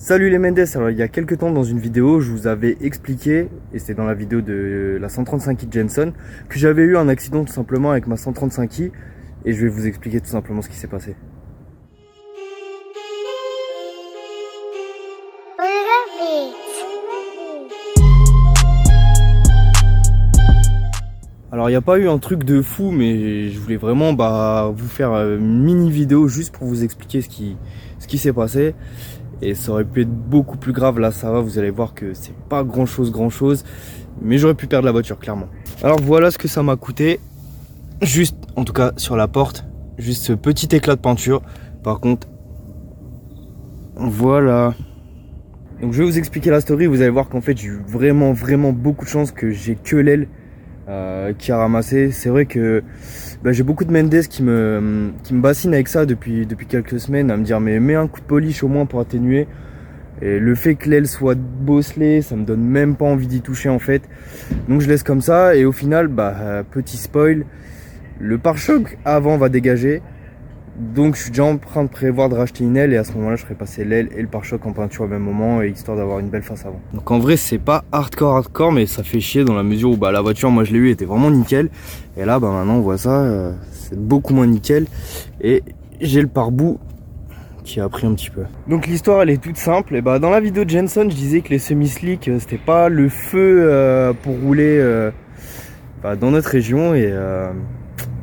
Salut les Mendes, alors il y a quelques temps dans une vidéo je vous avais expliqué, et c'est dans la vidéo de la 135i Jenson, que j'avais eu un accident tout simplement avec ma 135i et je vais vous expliquer tout simplement ce qui s'est passé. Alors il n'y a pas eu un truc de fou, mais je voulais vraiment vous faire une mini vidéo juste pour vous expliquer ce qui s'est passé. Et ça aurait pu être beaucoup plus grave, là ça va, vous allez voir que c'est pas grand chose, mais j'aurais pu perdre la voiture clairement. Alors voilà ce que ça m'a coûté, juste en tout cas sur la porte, juste ce petit éclat de peinture. Par contre, voilà. Donc je vais vous expliquer la story, vous allez voir qu'en fait j'ai eu vraiment beaucoup de chance que j'ai que l'aile qui a ramassé. C'est vrai que j'ai beaucoup de Mendes qui me bassinent avec ça depuis quelques semaines, à me dire mais mets un coup de polish au moins pour atténuer. Et le fait que l'aile soit bosselée, ça me donne même pas envie d'y toucher en fait. Donc je laisse comme ça et au final, petit spoil, le pare-choc avant va dégager. Donc je suis déjà en train de prévoir de racheter une aile et à ce moment là je ferai passer l'aile et le pare-choc en peinture au même moment, et histoire d'avoir une belle face avant. Donc en vrai c'est pas hardcore mais ça fait chier dans la mesure où la voiture, moi je l'ai eu, était vraiment nickel. Et là maintenant on voit ça, c'est beaucoup moins nickel. Et j'ai le pare-bout qui a pris un petit peu. Donc l'histoire elle est toute simple. Et dans la vidéo de Jenson je disais que les semi-slick c'était pas le feu pour rouler dans notre région. Et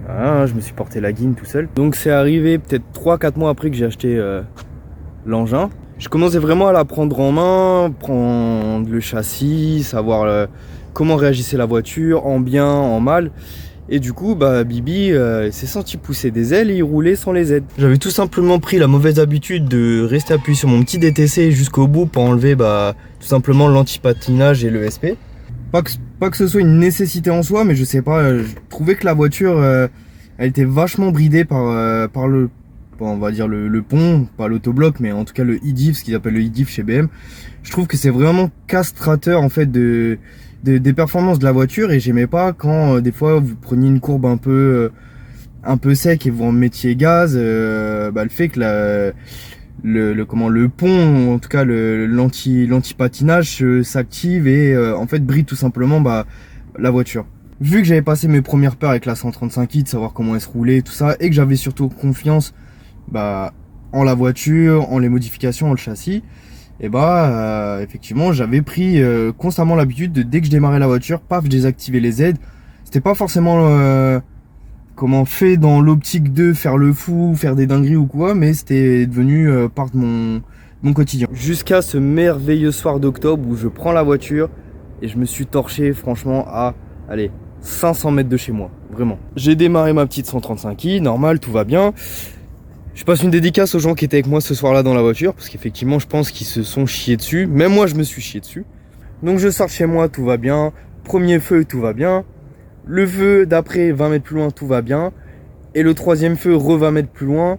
je me suis porté la guine tout seul. Donc c'est arrivé peut-être 3-4 mois après que j'ai acheté l'engin. Je commençais vraiment à la prendre en main, prendre le châssis, savoir comment réagissait la voiture, en bien, en mal. Et du coup, Bibi s'est senti pousser des ailes et il roulait sans les aides. J'avais tout simplement pris la mauvaise habitude de rester appuyé sur mon petit DTC jusqu'au bout pour enlever tout simplement l'anti-patinage et le SP. Pas que ce soit une nécessité en soi, mais je sais pas, je trouvais que la voiture elle était vachement bridée par le, on va dire le pont, pas l'autobloc, mais en tout cas le e-diff, ce qu'ils appellent le e-diff chez BM. Je trouve que c'est vraiment castrateur en fait des performances de la voiture, et j'aimais pas quand des fois vous preniez une courbe un peu sec et vous en mettiez gaz, le fait que le pont, en tout cas l'anti-patinage s'active et en fait bride tout simplement la voiture. Vu que j'avais passé mes premières peurs avec la 135i, de savoir comment elle se roulait, tout ça, et que j'avais surtout confiance en la voiture, en les modifications, en le châssis, et effectivement j'avais pris constamment l'habitude de, dès que je démarrais la voiture, paf, je désactivais les aides. C'était pas forcément fait dans l'optique de faire le fou, faire des dingueries ou quoi, mais c'était devenu part de mon quotidien. Jusqu'à ce merveilleux soir d'octobre où je prends la voiture et je me suis torché franchement à, allez, 500 mètres de chez moi, vraiment. J'ai démarré ma petite 135i, normal, tout va bien. Je passe une dédicace aux gens qui étaient avec moi ce soir-là dans la voiture, parce qu'effectivement je pense qu'ils se sont chiés dessus, même moi je me suis chié dessus. Donc je sors chez moi, tout va bien, premier feu, tout va bien. Le feu d'après 20 mètres plus loin, tout va bien. Et le troisième feu, 20 mètres plus loin,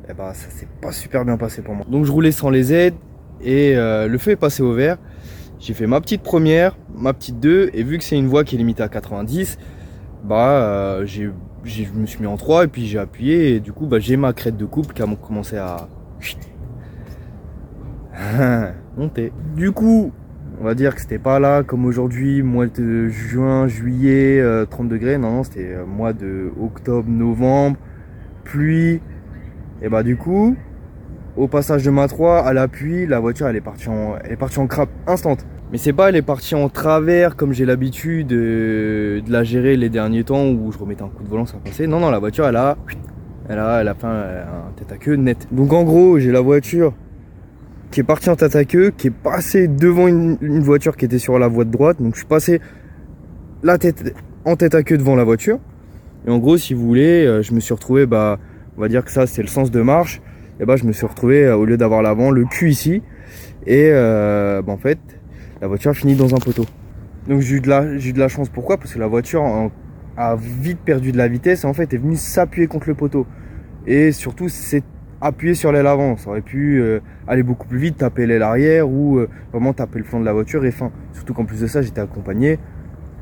ça s'est pas super bien passé pour moi. Donc je roulais sans les aides et le feu est passé au vert. J'ai fait ma petite première, ma petite 2, et vu que c'est une voie qui est limitée à 90, je me suis mis en 3 et puis j'ai appuyé, et du coup j'ai ma crête de couple qui a commencé à monter. Du coup, on va dire que c'était pas là comme aujourd'hui, mois de juin, juillet, 30 degrés. Non, c'était mois de octobre, novembre, pluie. Et du coup, au passage de ma 3 à l'appui, la voiture elle est partie en crabe instant. Mais c'est pas, elle est partie en travers comme j'ai l'habitude de la gérer les derniers temps où je remettais un coup de volant, ça passait. Non, la voiture elle a fait un tête à queue net. Donc en gros, j'ai la voiture qui est parti en tête à queue, qui est passé devant une voiture qui était sur la voie de droite. Donc je suis passé la tête en tête à queue devant la voiture. Et en gros, si vous voulez, je me suis retrouvé, on va dire que ça c'est le sens de marche. Et je me suis retrouvé, au lieu d'avoir l'avant, le cul ici. Et en fait, la voiture a fini dans un poteau. Donc j'ai eu de la chance. Pourquoi? Parce que la voiture a vite perdu de la vitesse et en fait est venue s'appuyer contre le poteau. Et surtout, c'est appuyer sur l'aile avant, ça aurait pu aller beaucoup plus vite, taper l'aile arrière ou vraiment taper le flanc de la voiture et fin. Surtout qu'en plus de ça, j'étais accompagné.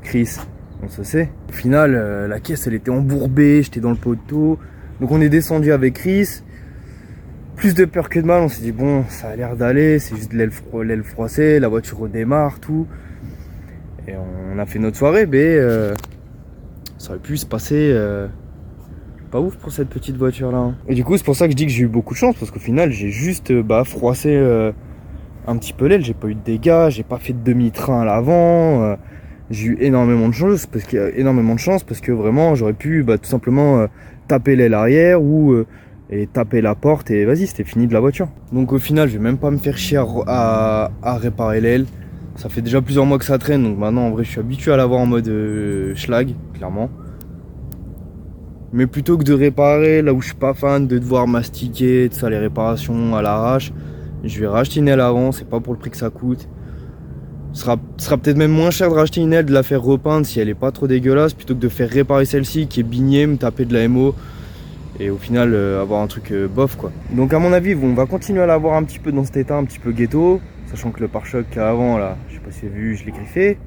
Chris, on se sait. Au final, la caisse elle était embourbée, j'étais dans le poteau. Donc on est descendu avec Chris. plus de peur que de mal. On s'est dit bon, ça a l'air d'aller, c'est juste de l'aile froissée, la voiture redémarre, tout. Et on a fait notre soirée, mais ça aurait pu se passer pas ouf pour cette petite voiture là. Et du coup c'est pour ça que je dis que j'ai eu beaucoup de chance, parce qu'au final j'ai juste froissé un petit peu l'aile, j'ai pas eu de dégâts, j'ai pas fait de demi-train à l'avant. J'ai eu énormément de chance parce que vraiment j'aurais pu tout simplement taper l'aile arrière ou et taper la porte et vas-y, c'était fini de la voiture. Donc au final je vais même pas me faire chier à réparer l'aile. Ça fait déjà plusieurs mois que ça traîne, donc maintenant en vrai je suis habitué à l'avoir en mode schlag, clairement. Mais plutôt que de réparer là où je suis pas fan, de devoir mastiquer, tout ça, les réparations à l'arrache, je vais racheter une aile avant, c'est pas pour le prix que ça coûte. Ce sera peut-être même moins cher de racheter une aile, de la faire repeindre si elle est pas trop dégueulasse, plutôt que de faire réparer celle-ci qui est bignée, me taper de la MO et au final avoir un truc bof quoi. Donc à mon avis on va continuer à l'avoir un petit peu dans cet état, un petit peu ghetto, sachant que le pare-choc qu'il y a avant là, je sais pas si vous avez vu, je l'ai griffé.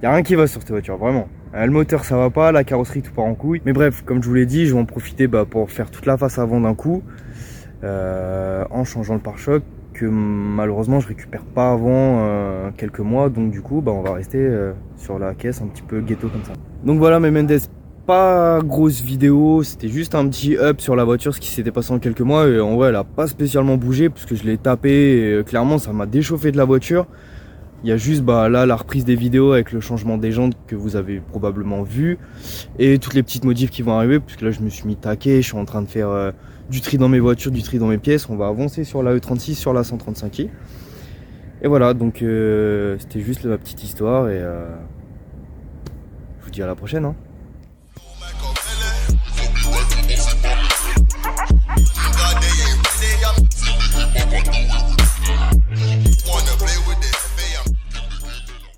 Y a rien qui va sur cette voiture, vraiment. Le moteur ça va pas, la carrosserie tout part en couille. Mais bref, comme je vous l'ai dit, je vais en profiter pour faire toute la face avant d'un coup, en changeant le pare-choc, que malheureusement je récupère pas avant quelques mois. Donc du coup on va rester sur la caisse un petit peu ghetto comme ça. Donc voilà mes Mendes, pas grosse vidéo, c'était juste un petit up sur la voiture, ce qui s'était passé en quelques mois. Et en vrai elle a pas spécialement bougé, puisque je l'ai tapé et clairement ça m'a déchauffé de la voiture. Il y a juste là la reprise des vidéos avec le changement des jantes que vous avez probablement vu, et toutes les petites modifs qui vont arriver, puisque là je me suis mis taquet, je suis en train de faire du tri dans mes voitures, du tri dans mes pièces. On va avancer sur la E36, sur la 135i. Et voilà, donc c'était juste ma petite histoire et je vous dis à la prochaine.